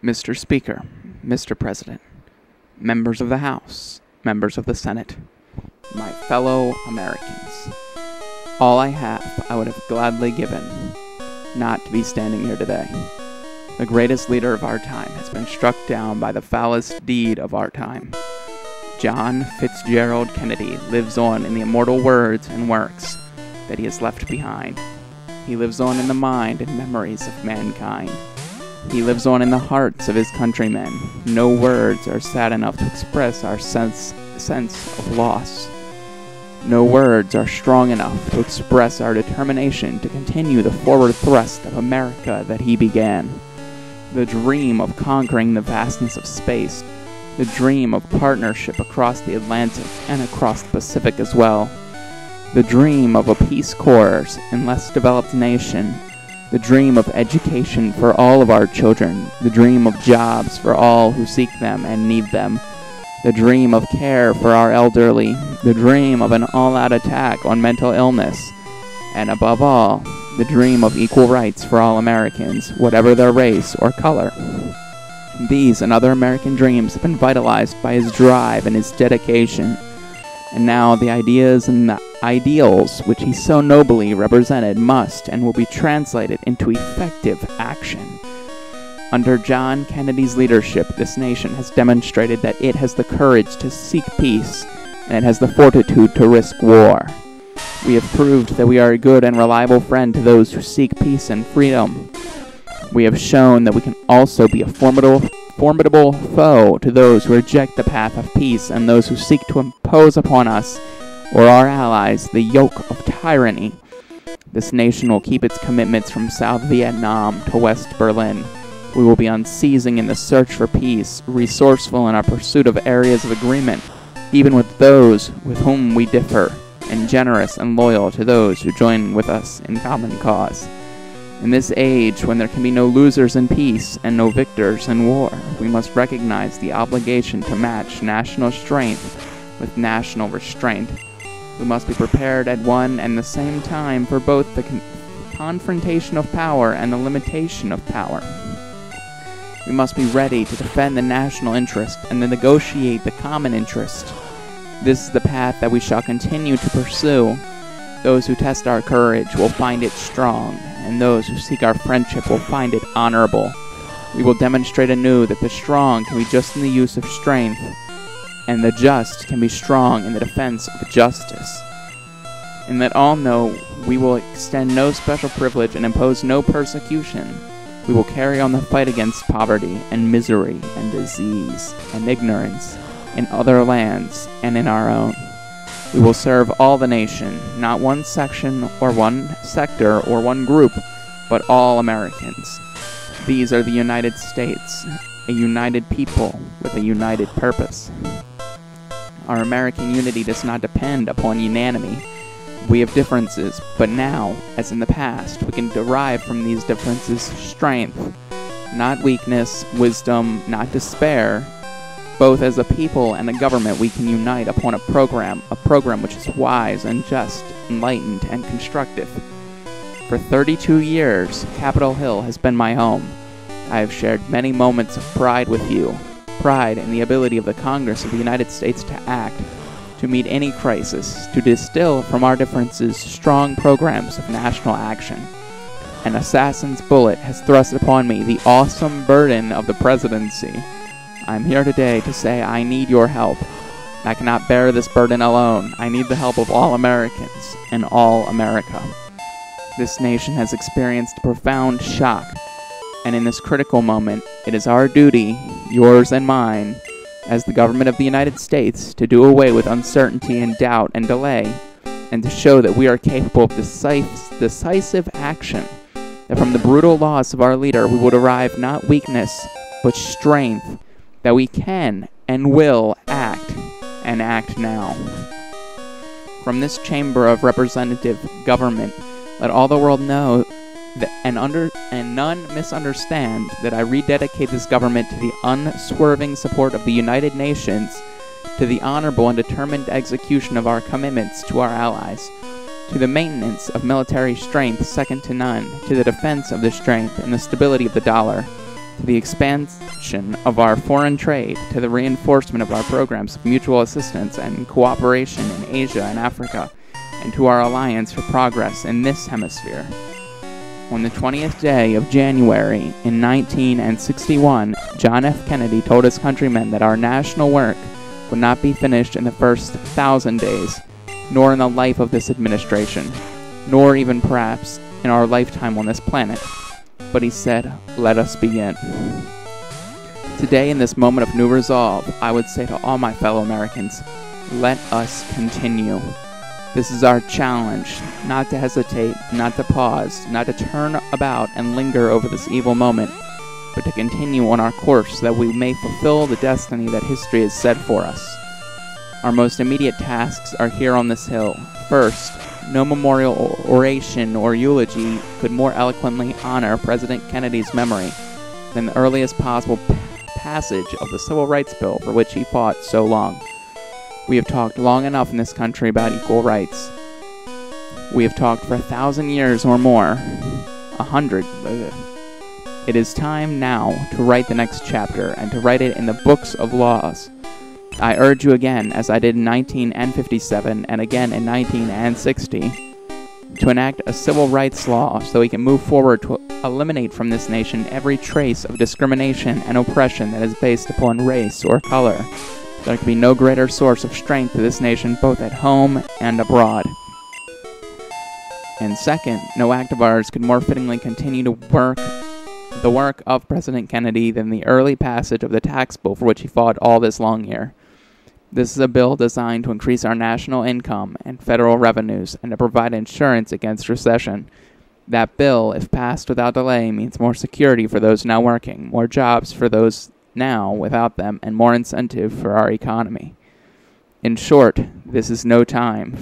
Mr. Speaker, Mr. President, members of the House, members of the Senate, my fellow Americans, all I have I would have gladly given not to be standing here today. The greatest leader of our time has been struck down by the foulest deed of our time. John Fitzgerald Kennedy lives on in the immortal words and works that he has left behind. He lives on in the mind and memories of mankind. He lives on in the hearts of his countrymen. No words are sad enough to express our sense of loss. No words are strong enough to express our determination to continue the forward thrust of America that he began. The dream of conquering the vastness of space. The dream of partnership across the Atlantic and across the Pacific as well. The dream of a Peace Corps in less developed nation. The dream of education for all of our children. The dream of jobs for all who seek them and need them. The dream of care for our elderly. The dream of an all-out attack on mental illness. And above all, the dream of equal rights for all Americans, whatever their race or color. These and other American dreams have been vitalized by his drive and his dedication. And now the ideas and the ideals which he so nobly represented must and will be translated into effective action. Under John Kennedy's leadership, this nation has demonstrated that it has the courage to seek peace, and it has the fortitude to risk war. We have proved that we are a good and reliable friend to those who seek peace and freedom. We have shown that we can also be a formidable foe to those who reject the path of peace and those who seek to impose upon us or our allies the yoke of tyranny. This nation will keep its commitments from South Vietnam to West Berlin. We will be unceasing in the search for peace, resourceful in our pursuit of areas of agreement, even with those with whom we differ, and generous and loyal to those who join with us in common cause. In this age, when there can be no losers in peace and no victors in war, we must recognize the obligation to match national strength with national restraint. We must be prepared at one and the same time for both the confrontation of power and the limitation of power. We must be ready to defend the national interest and to negotiate the common interest. This is the path that we shall continue to pursue. Those who test our courage will find it strong, and those who seek our friendship will find it honorable. We will demonstrate anew that the strong can be just in the use of strength, and the just can be strong in the defense of justice. And that all know we will extend no special privilege and impose no persecution. We will carry on the fight against poverty and misery and disease and ignorance in other lands and in our own. We will serve all the nation, not one section or one sector or one group, but all Americans. These are the United States, a united people with a united purpose. Our American unity does not depend upon unanimity. We have differences, but now, as in the past, we can derive from these differences strength, not weakness, wisdom, not despair. Both as a people and a government, we can unite upon a program which is wise and just, enlightened and constructive. For 32 years, Capitol Hill has been my home. I have shared many moments of pride with you, pride in the ability of the Congress of the United States to act, to meet any crisis, to distill from our differences strong programs of national action. An assassin's bullet has thrust upon me the awesome burden of the presidency. I'm here today to say I need your help. I cannot bear this burden alone. I need the help of all Americans and all America. This nation has experienced a profound shock, and in this critical moment, it is our duty, yours and mine, as the government of the United States, to do away with uncertainty and doubt and delay, and to show that we are capable of decisive action, that from the brutal loss of our leader we will derive not weakness, but strength, that we can and will act, and act now. From this chamber of representative government, let all the world know that, and none misunderstand that I rededicate this government to the unswerving support of the United Nations, to the honorable and determined execution of our commitments to our allies, to the maintenance of military strength second to none, to the defense of the strength and the stability of the dollar, to the expansion of our foreign trade, to the reinforcement of our programs of mutual assistance and cooperation in Asia and Africa, and to our alliance for progress in this hemisphere. On the 20th day of January in 1961, John F. Kennedy told his countrymen that our national work would not be finished in the first 1,000 days, nor in the life of this administration, nor even perhaps in our lifetime on this planet. But he said, "Let us begin." Today, in this moment of new resolve, I would say to all my fellow Americans, let us continue. This is our challenge, not to hesitate, not to pause, not to turn about and linger over this evil moment, but to continue on our course so that we may fulfill the destiny that history has set for us. Our most immediate tasks are here on this hill. First, no memorial oration or eulogy could more eloquently honor President Kennedy's memory than the earliest possible passage of the Civil Rights Bill for which he fought so long. We have talked long enough in this country about equal rights. We have talked for 1,000 years or more. 100. It is time now to write the next chapter and to write it in the books of laws. I urge you again, as I did in 1957 and again in 1960, to enact a civil rights law so we can move forward to eliminate from this nation every trace of discrimination and oppression that is based upon race or color. There can be no greater source of strength to this nation both at home and abroad. And second, no act of ours could more fittingly continue to the work of President Kennedy than the early passage of the tax bill for which he fought all this long year. This is a bill designed to increase our national income and federal revenues and to provide insurance against recession. That bill, if passed without delay, means more security for those now working, more jobs for those now without them, and more incentive for our economy. In short, this is no time